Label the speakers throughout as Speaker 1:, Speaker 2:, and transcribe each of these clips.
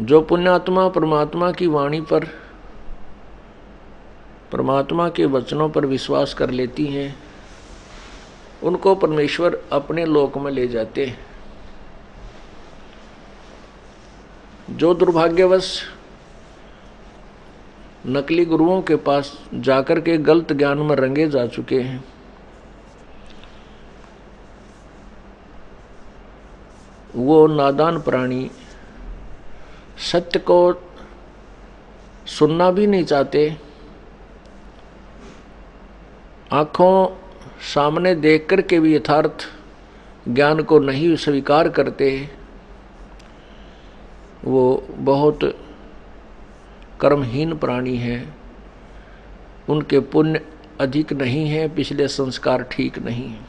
Speaker 1: जो पुण्यात्मा परमात्मा की वाणी पर, परमात्मा के वचनों पर विश्वास कर लेती हैं, उनको परमेश्वर अपने लोक में ले जाते हैं। जो दुर्भाग्यवश नकली गुरुओं के पास जाकर के गलत ज्ञान में रंगे जा चुके हैं, वो नादान प्राणी सत्य को सुनना भी नहीं चाहते, आंखों सामने देख कर के भी यथार्थ ज्ञान को नहीं स्वीकार करते। वो बहुत कर्महीन प्राणी हैं, उनके पुण्य अधिक नहीं है, पिछले संस्कार ठीक नहीं है।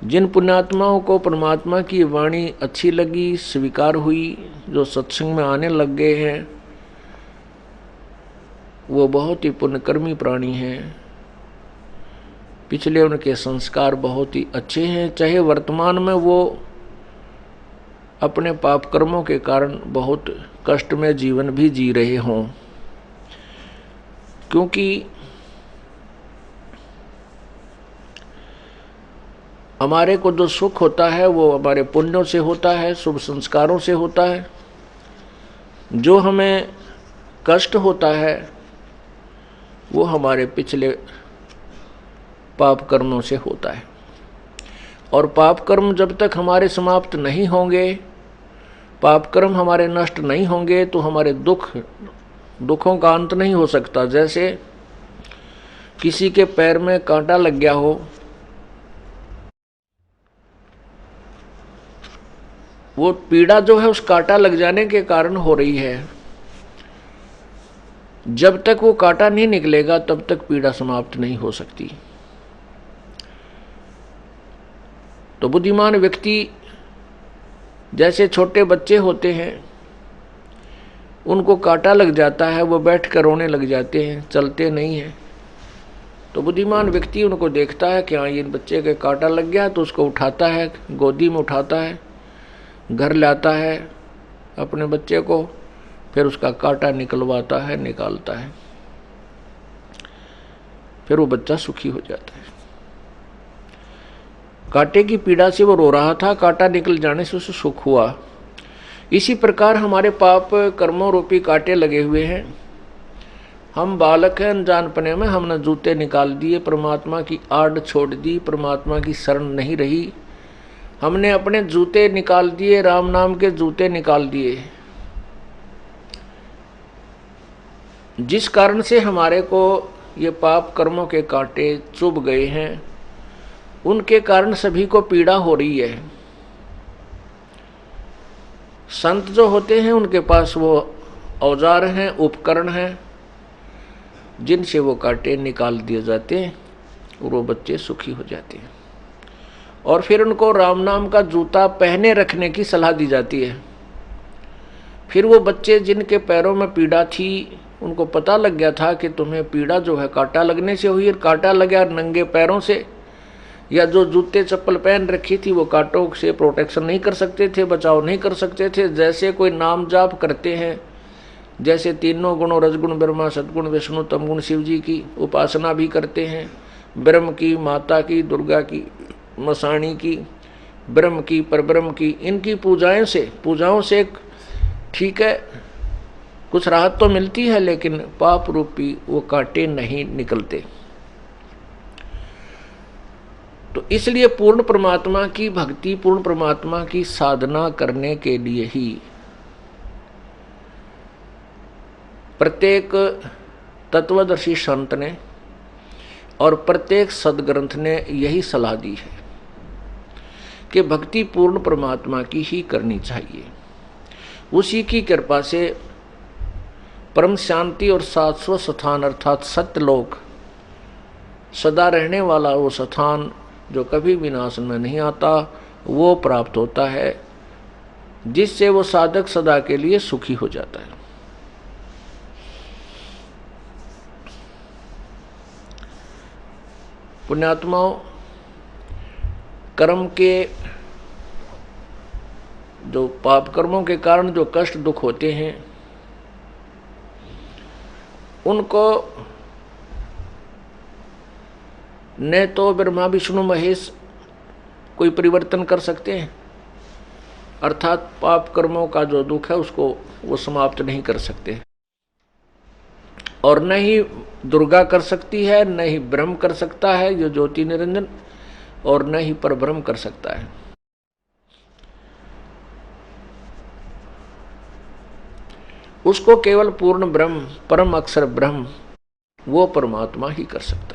Speaker 1: जिन पुण्यात्माओं को परमात्मा की वाणी अच्छी लगी, स्वीकार हुई, जो सत्संग में आने लग गए हैं, वो बहुत ही पुण्यकर्मी प्राणी हैं। पिछले उनके संस्कार बहुत ही अच्छे हैं, चाहे वर्तमान में वो अपने पाप कर्मों के कारण बहुत कष्ट में जीवन भी जी रहे हों। क्योंकि हमारे को जो सुख होता है वो हमारे पुण्यों से होता है, शुभ संस्कारों से होता है। जो हमें कष्ट होता है वो हमारे पिछले पाप कर्मों से होता है। और पाप कर्म जब तक हमारे समाप्त नहीं होंगे, पाप कर्म हमारे नष्ट नहीं होंगे, तो हमारे दुखों का अंत नहीं हो सकता। जैसे किसी के पैर में कांटा लग गया हो, वो पीड़ा जो है उस कांटा लग जाने के कारण हो रही है। जब तक वो कांटा नहीं निकलेगा तब तक पीड़ा समाप्त नहीं हो सकती। तो बुद्धिमान व्यक्ति, जैसे छोटे बच्चे होते हैं, उनको कांटा लग जाता है, वो बैठ कर रोने लग जाते हैं, चलते नहीं हैं। तो बुद्धिमान व्यक्ति उनको देखता है कि हाँ ये बच्चे के कांटा लग गया, तो उसको उठाता है, गोदी में उठाता है, घर लाता है अपने बच्चे को, फिर उसका कांटा निकलवाता है, निकालता है, फिर वो बच्चा सुखी हो जाता है। कांटे की पीड़ा से वो रो रहा था, कांटा निकल जाने से उसे सुख हुआ। इसी प्रकार हमारे पाप कर्मों रूपी कांटे लगे हुए हैं। हम बालक हैं, अनजानपने में हमने जूते निकाल दिए, परमात्मा की आड़ छोड़ दी, परमात्मा की शरण नहीं रही, हमने अपने जूते निकाल दिए, राम नाम के जूते निकाल दिए, जिस कारण से हमारे को ये पाप कर्मों के कांटे चुभ गए हैं। उनके कारण सभी को पीड़ा हो रही है। संत जो होते हैं उनके पास वो औजार हैं, उपकरण हैं, जिनसे वो कांटे निकाल दिए जाते हैं और वो बच्चे सुखी हो जाते हैं। और फिर उनको राम नाम का जूता पहने रखने की सलाह दी जाती है। फिर वो बच्चे जिनके पैरों में पीड़ा थी, उनको पता लग गया था कि तुम्हें पीड़ा जो है कांटा लगने से हुई, और कांटा लगा नंगे पैरों से, या जो जूते चप्पल पहन रखी थी वो कांटों से प्रोटेक्शन नहीं कर सकते थे, बचाव नहीं कर सकते थे। जैसे कोई नाम जाप करते हैं, जैसे तीनों गुणों रजगुण ब्रह्मा सदगुण विष्णु तमगुण शिव जी की उपासना भी करते हैं, ब्रह्म की, माता की, दुर्गा की, मसाणी की, ब्रह्म की, परब्रह्म की, इनकी पूजाओं से ठीक है कुछ राहत तो मिलती है, लेकिन पाप रूपी वो कांटे नहीं निकलते। तो इसलिए पूर्ण परमात्मा की भक्ति, पूर्ण परमात्मा की साधना करने के लिए ही प्रत्येक तत्वदर्शी संत ने और प्रत्येक सदग्रंथ ने यही सलाह दी है कि भक्ति पूर्ण परमात्मा की ही करनी चाहिए। उसी की कृपा से परम शांति और शाश्वत स्थान अर्थात सत्यलोक, सदा रहने वाला वो स्थान जो कभी विनाश में नहीं आता, वो प्राप्त होता है, जिससे वो साधक सदा के लिए सुखी हो जाता है। पुण्यात्माओं, कर्म के जो पाप कर्मों के कारण जो कष्ट दुख होते हैं उनको न तो ब्रह्मा विष्णु महेश कोई परिवर्तन कर सकते हैं, अर्थात पाप कर्मों का जो दुख है उसको वो समाप्त नहीं कर सकते, और न ही दुर्गा कर सकती है, न ही ब्रह्म कर सकता है जो ज्योति निरंजन, और न ही परब्रह्म कर सकता है। उसको केवल पूर्ण ब्रह्म, परम अक्षर ब्रह्म, वो परमात्मा ही कर सकता है।